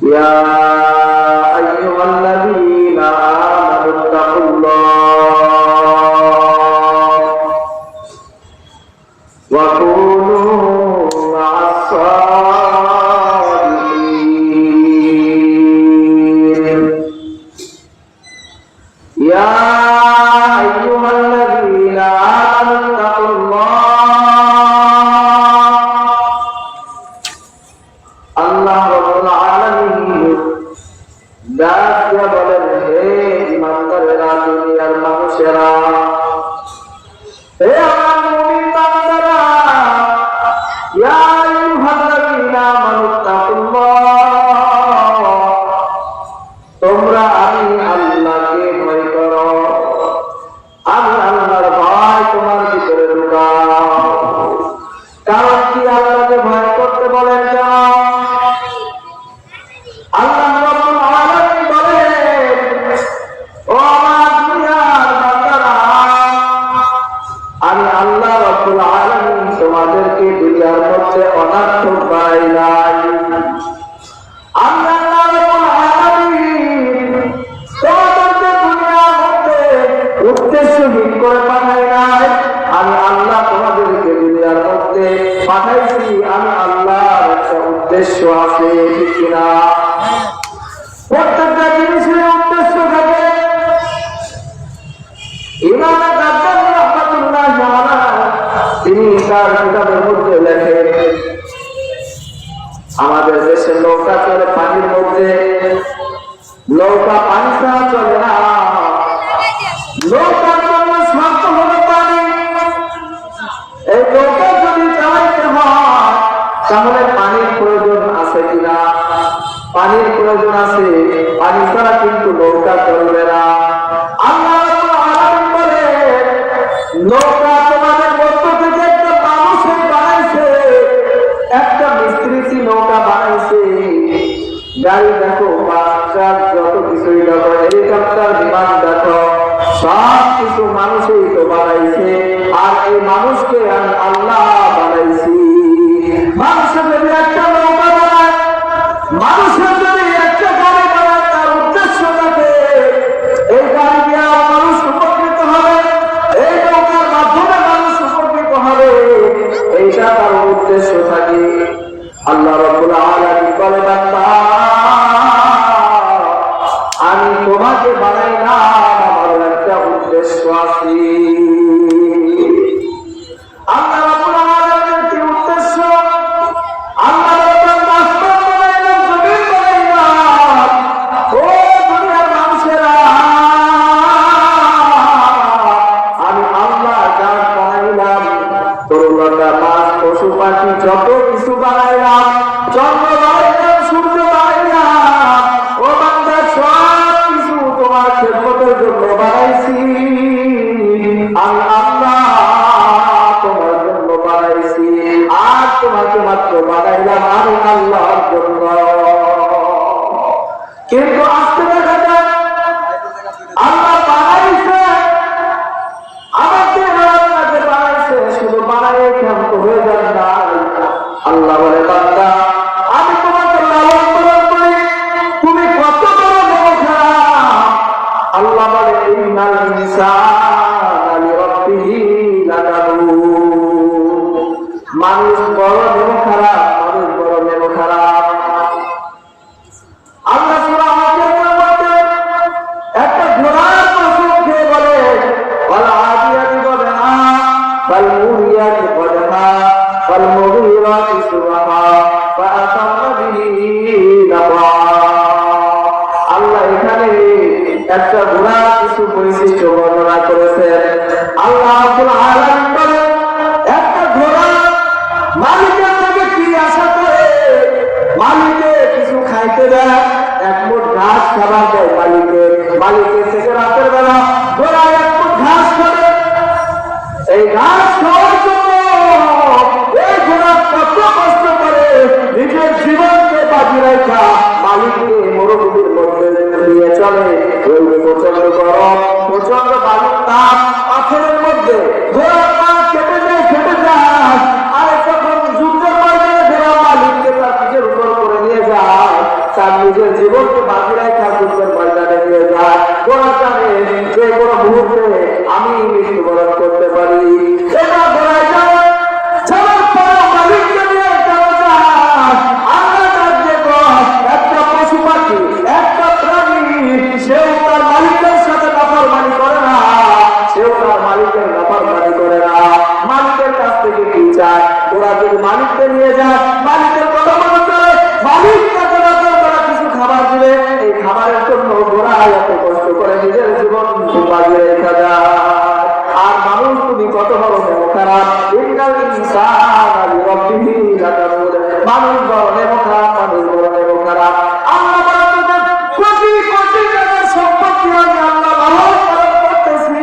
يا أيها الذين آمنوا اتقوا الله وكونوا مع الصادقين يا أيها الذين آمنوا اتقوا الله رب العالمين দাসিয়া বলেন হে ইমানদারেরা দুনিয়ার মানুষেরা হে আমার মুমিন বান্দারা ইয়া আইয়ুহাল্লাযীনা আমানু তাকুল্লাহ তোমরা আমি আল্লাহকে ভয় করো আমি আল্লাহর ভয় তোমার ভিতরে ঢুকাও কারণ কি আল্লাহকে ভয় করতে বলেন যাও আল্লাহ রাব্বুল আলামিন বলেন ও আমার দুনিয়ার বান্দারা আমি আল্লাহ রাব্বুল আলামিন তোমাদেরকে দুনিয়ার মধ্যে অনার্থক বানাই নাই আমি আল্লাহ রাব্বুল আলামিন তোমাদেরকে দুনিয়ার মধ্যে উদ্দেশ্যহীন করে পাঠাই নাই আমি আল্লাহ তোমাদেরকে দুনিয়ার মধ্যে পাঠাইছি আমি আল্লাহর একটা উদ্দেশ্য আছে ঠিক কিনা প্রত্যেকটা জিনিসের উদ্দেশ্য থাকে ইমাম গাদ্দাফি রাহমাতুল্লাহি আলাইহি তিনি তার কিতাবের মধ্যে লেখেন আমাদের দেশে নৌকা চলে পানির মধ্যে নৌকা পানি ছাড়া চলে না নৌকার জন্য শর্ত হলো পানি এই নৌকা যদি চালাইতে হয় তাহলে পানির প্রয়োজন আছে কিনা পানির প্রয়োজন আছে পানি ছাড়া কিন্তু নৌকা চলবে না আল্লাহ রাব্বুল আলামিন বলেন নৌকা তোমাদের মধ্য থেকে একটা মানুষে বানাইছে একটা মিস্ত্রি নৌকা বানাইছে গাড়ি দেখো বাচ্চার যত কিছুই দেখো হেলিকপ্টার বিমান দেখো সব কিছু মানুষই তো বানাইছে আর এই মানুষকে আমি আল্লাহ বানাইছি মানুষের যদি একটা নৌকা বানায় মানুষের যদি একটা গাড়ি বানায় তার উদ্দেশ্য থাকে এই গাড়ি দিয়ে মানুষ উপকৃত হবে এই নৌকার মাধ্যমে মানুষ উপকৃত হবে এইটা তার উদ্দেশ্য থাকে আল্লাহ রাব্বুল আলামিন বলে বান্দা আমি তোমাকে বানাই না আমার একটা উদ্দেশ্য আছে আল্লাহ রাব্বুল আলামিনের কি উদ্দেশ্য আল্লাহ রাব্বুল বাস্তব বানাইলেন জমিন বানাইলেন ও দুনিয়ার মানুষেরা আমি আল্লাহ গাছ বানাইলাম তরুলতা মাছ পশু পাখি যত কিছু বানাইলাম চন্দ্র বানাইলাম সূর্য বানাইলাম ও বান্দা সব কিছু তোমার খেদমতের জন্য বানাইছি আমি আল্লাহ তোমার জন্য বানাইছি আর তোমাকে মাত্র বানাইলাম আমি আল্লাহর জন্য কিন্তু আজকে দেখা যায় আল্লাহ বানাইছে আমাকে আপনাকে বানাইছে শুধু বানাই ক্ষান্ত হয়ে যান না আল্লাহ বলে বান্দা আমি তোমাকে লালন পালন করি তুমি কত বড় মন খারাপ আল্লাহ বলে ইন্নাল ইনসানা লিরাব্বিহি লাকানুন মানুষ বড় মন খারাপ মানুষ বড় মন খারাপ আল্লাহ সূরা আল-কারিমের মধ্যে একটা ঘোড়ার প্রসঙ্গ খেয়ে বলে ওয়াল আদিয়াতি বদহা ফাল মুরিয়াতি বদহা ফাল মুগীরাতি সুবহা ফাআসারনা বিহি নাবা আল্লাহ এখানে একটা ঘোড়ার কিছু বৈশিষ্ট্য বর্ণনা করেছেন আল্লাহ রাব্বুল আলামিন বলেন একটা ঘোড়া মালিকের থেকে কি আশা করে মালিকে কিছু খাইতে দেয় এক মুঠ ঘাস খাবার দেয় মালিকের থেকে রাতের বেলা ঘোড়া এক মুঠ ঘাস খাবে এই ঘাস খাওয়ার জন্য এই ঘোড়া কত কষ্ট করে নিজের জীবনকে বাজি রাখা মালিককে মরুভূমির মধ্যে নিয়ে চলে ওই প্রচন্ড গরম প্রচন্ড বালুর তাপ পাথরের মধ্যে ঘোড়ার পা কেটে যায় আর যখন যুদ্ধের ময়দানে ঘোড়া মালিককে তার নিজের উপর করে নিয়ে যায় চাবি নিজের জীবনকে বাজি রাখা যুদ্ধের ময়দানে নিয়ে যায়। ওরা জানে যে কোনো মুহূর্তে আমি মৃত্যুবরণ করতে পারি। এটা ঘোড়ায় যায়, যাওয়ার পর মালিককে নিয়ে যাওয়া যায়। আল্লাহ রাজ্যে একটা পশু পাখি, একটা প্রাণী, সেও তার মালিকের সাথে নাফরমানি করে না, সেও তার মালিকের নাফরমানি করে না। মালিকের কাছ থেকে কি চায়? ওরা যদি মালিককে নিয়ে যায়, মালিকের কথা মনে করে, মালিক তাকে কিছু খাবার দিবে, এই খাবারের জন্য ঘোড়া এত কষ্ট করে নিজের জীবন বাজিয়ে রেখে যায়। আর মানুষ তুমি কত বড় নেমো খারাপ, মানুষ বড় নেমো খারাপ, মানুষ বড় নেমো খারাপ। সম্পত্তি আমি আল্লাহ ভালো করতেছি।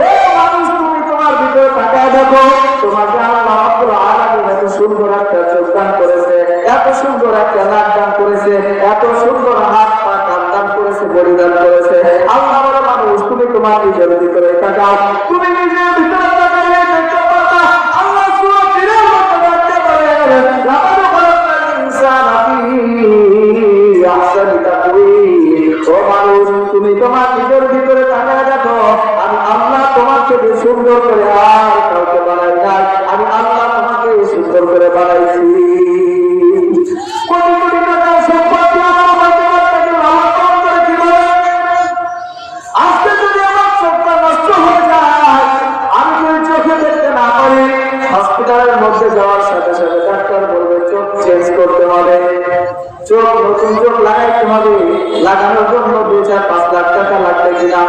ও মানুষ, তুমি তোমার ভিতরে তাকায় দেখো, তোমাকে আল্লাহ রাব্বুল আলামিন এত সুন্দর একটা চোখ দান করেছে, এত সুন্দর একটা নাক দান করেছে, এত সুন্দর হাত পা দান করেছে, বডি দান করেছে। আল্লাহ বলে মানুষ, তুমি তোমার নিজের ভিতরে তাকাও, তুমি নিজের ভিতরে তাকাইলে দেখতে পারবা আল্লাহ সুবহানাহু ওয়া তাআলা দেখতে পারে। লাকাদ খালাকনাল ইনসানা ফি আহসানি তাকওয়িম। ও মানুষ, তুমি তোমার নিজের ভিতরে তাকায় দেখো, আমি আল্লাহ তোমার থেকে সুন্দর করে আর কাউকে বানাই নাই, আমি আল্লাহ তোমাকে সুন্দর করে বানাইছি। কোটি কোটি টাকার সম্পত্তি আমার মধ্যে লাভ করে কিভাবে? আজকে যদি আমার চোখটা নষ্ট হয়ে যায়, আমি যদি চোখে দেখতে না পারি, হসপিটালের মধ্যে যাওয়ার সাথে সাথে ডাক্তার বলবে চোখ চেঞ্জ করতে হবে, চোখ নতুন চোখ লাগাইতে হবে। লাগানোর জন্য 2-4-5 লাখ টাকা লাগবে কিনা?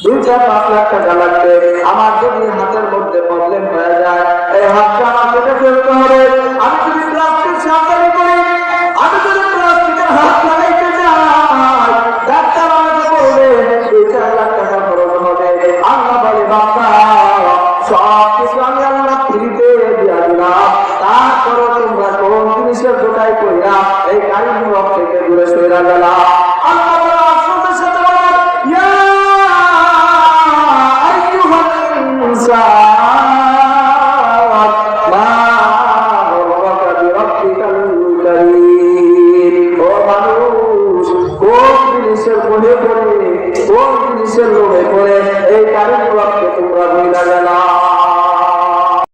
2-4-5 লাখ টাকা লাগবে। আমার যদি হাতের মধ্যে প্রবলেম হয়ে যায়, এই হাতটা আমার কেটে ফেলতে হবে। আমি যদি প্লাস্টিক সার্জারি করি, আমি যদি প্লাস্টিকের হাত লাগাইতে যাই, ডাক্তার আমাকে বলবে 2-4 লাখ টাকা খরচ হবে। আল্লাহ বলে বাবা, সব কিছু আমি আল্লাহ ফ্রিতে দিয়া দিলাম, তারপরে তোমরা কোন জিনিসের দোকায় কইরা এই গাড়ি মুখ থেকে দূরে সরে গেলা। আল্লাহ বলে আফসোসের সাথে বলেন, ইয়া আইয়ুহাল ইনসান মা গররাকা বিরাব্বিকাল কারীম। ও মানুষ, কোন জিনিসের বলে পড়ে, কোন জিনিসের লোভ